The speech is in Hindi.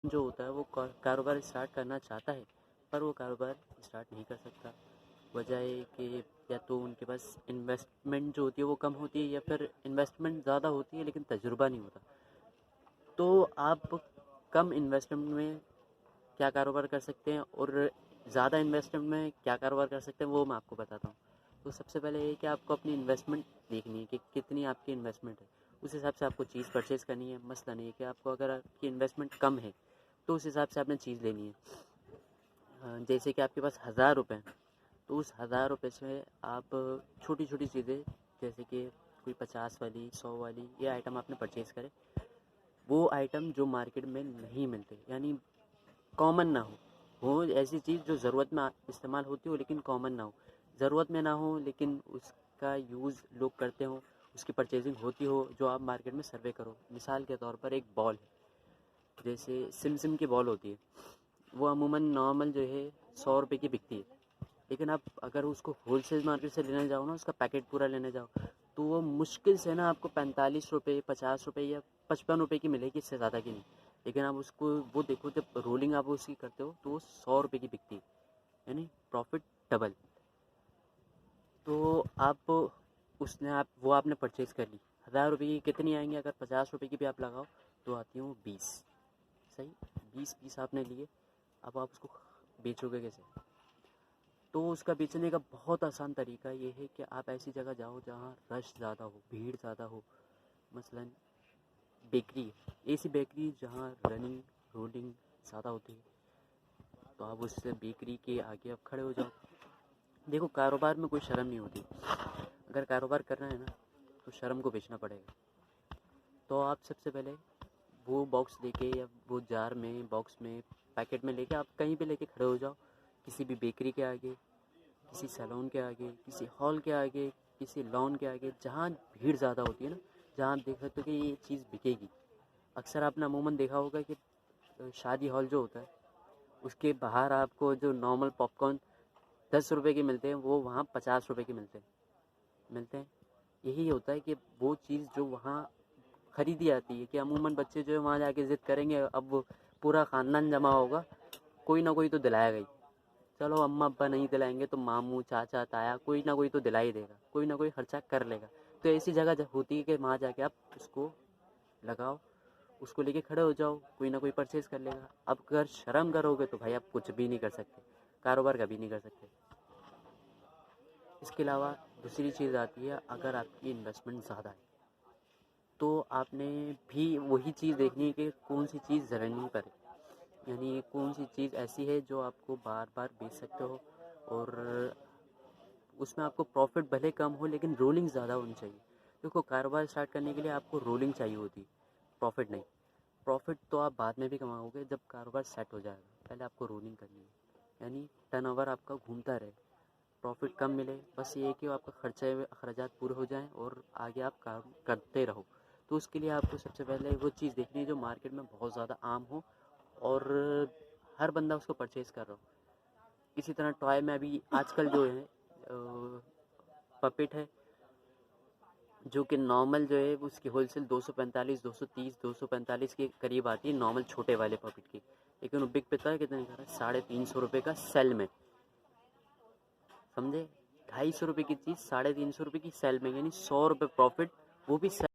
जो होता है वो कारोबार स्टार्ट करना चाहता है, पर वो कारोबार स्टार्ट नहीं कर सकता। वजह है कि या तो उनके पास इन्वेस्टमेंट जो होती है वो कम होती है, या फिर इन्वेस्टमेंट ज़्यादा होती है लेकिन तजुर्बा नहीं होता। तो आप कम इन्वेस्टमेंट में क्या कारोबार कर सकते हैं और ज़्यादा इन्वेस्टमेंट में क्या कारोबार कर सकते हैं, वो मैं आपको बताता हूँ। तो सबसे पहले ये कि आपको अपनी इन्वेस्टमेंट देखनी है कि कितनी आपकी इन्वेस्टमेंट है। उस हिसाब से आपको चीज़ परचेज़ करनी है। मसलन ये कि आपको अगर आपकी इन्वेस्टमेंट कम है तो उस हिसाब से आपने चीज़ लेनी है। जैसे कि आपके पास 1000 रुपये हैं, तो उस 1000 रुपये से आप छोटी छोटी चीज़ें, जैसे कि कोई 50 वाली 100 वाली ये आइटम आपने परचेज़ करे। वो आइटम जो मार्केट में नहीं मिलते, यानी कॉमन ना हो ऐसी चीज़ जो ज़रूरत में इस्तेमाल होती हो लेकिन कॉमन ना हो, ज़रूरत में ना हो लेकिन उसका यूज़ लोग करते हो, उसकी परचेजिंग होती हो, जो आप मार्केट में सर्वे करो। मिसाल के तौर पर एक बॉल है, जैसे सिम की बॉल होती है, वो अमूमन नॉर्मल जो है 100 रुपये की बिकती है। लेकिन आप अगर उसको होलसेल मार्केट से लेने जाओ ना, उसका पैकेट पूरा लेने जाओ, तो वो मुश्किल से ना आपको 45 रुपये 50 रुपये या 55 रुपये की मिलेगी, इससे ज़्यादा की नहीं। लेकिन आप उसको वो देखो, जब रोलिंग आप उसकी करते हो तो वो 100 रुपये की बिकती है, यानी प्रॉफिट डबल। तो आप उसने आप वो आपने परचेज़ कर ली, 1000 रुपये की कितनी आएंगी? अगर 50 रुपये की भी आप लगाओ तो आती हूँ 20। सही, 20 पीस आपने लिए। अब आप उसको बेचोगे कैसे? तो उसका बेचने का बहुत आसान तरीका ये है कि आप ऐसी जगह जाओ जहाँ रश ज़्यादा हो, भीड़ ज़्यादा हो। मसलन बेकरी, ऐसी बेकरी जहाँ रनिंग रोलिंग ज़्यादा होती है, तो आप उससे बेकरी के आगे आप खड़े हो जाओ। देखो, कारोबार में कोई शर्म नहीं होती। अगर कारोबार करना है ना, तो शर्म को बेचना पड़ेगा। तो आप सबसे पहले वो बॉक्स लेके या वो जार में, बॉक्स में, पैकेट में लेके आप कहीं पे लेके खड़े हो जाओ, किसी भी बेकरी के आगे, किसी सैलून के आगे, किसी हॉल के आगे, किसी लॉन के आगे, जहाँ भीड़ ज़्यादा होती है ना, जहाँ आप देख सकते हो कि ये चीज़ बिकेगी। अक्सर आपने अमूमन देखा होगा कि शादी हॉल जो होता है, उसके बाहर आपको जो नॉर्मल पॉपकॉर्न 10 रुपये के मिलते हैं, वो वहाँ 50 रुपये के मिलते हैं। यही होता है कि वो चीज़ जो वहाँ ख़रीदी जाती है, कि अमूमन बच्चे जो है वहाँ जाके ज़िद करेंगे। अब वो पूरा ख़ानदान जमा होगा, कोई ना कोई तो दिलाएगा ही। चलो अम्मा अब्बा नहीं दिलाएंगे तो मामू चाचा ताया कोई ना कोई तो दिला ही देगा, कोई ना कोई खर्चा कर लेगा। तो ऐसी जगह होती है कि वहाँ जाके आप उसको लगाओ, उसको लेके खड़े हो जाओ, कोई ना कोई परचेज़ कर लेगा। अब अगर शर्म करोगे तो भाई आप कुछ भी नहीं कर सकते, कारोबार कभी नहीं कर सकते। इसके अलावा दूसरी चीज़ आती है, अगर आपकी इन्वेस्टमेंट ज़्यादा है तो आपने भी वही चीज़ देखनी है कि कौन सी चीज़ रनिंग पर है, यानी कौन सी चीज़ ऐसी है जो आपको बार बार बेच सकते हो और उसमें आपको प्रॉफिट भले कम हो लेकिन रोलिंग ज़्यादा होनी चाहिए। देखो, कारोबार स्टार्ट करने के लिए आपको रोलिंग चाहिए होती, प्रॉफिट नहीं। प्रॉफिट तो आप बाद में भी कमाओगे जब कारोबार सेट हो जाएगा, पहले आपको रोलिंग करनी है, यानी टर्नओवर आपका घूमता रहे, प्रॉफिट कम मिले, बस ये है कि आपका खर्चे अखराजात पूरे हो जाएं और आगे आप काम करते रहो। तो उसके लिए आपको सबसे पहले वो चीज़ देखनी है जो मार्केट में बहुत ज़्यादा आम हो और हर बंदा उसको परचेज़ कर रहा हो। इसी तरह टॉय में अभी आजकल जो है पपेट है, जो कि नॉर्मल जो है उसकी होलसेल 245 230 245 के करीब आती है, नॉर्मल छोटे वाले पपेट की। लेकिन वो बिक पता है कितने का? 350 रुपये का सेल में, समझे? 250 रुपये की चीज़ 350 रुपये की सेल में, यानी 100 रुपये प्रॉफिट, वो भी सेल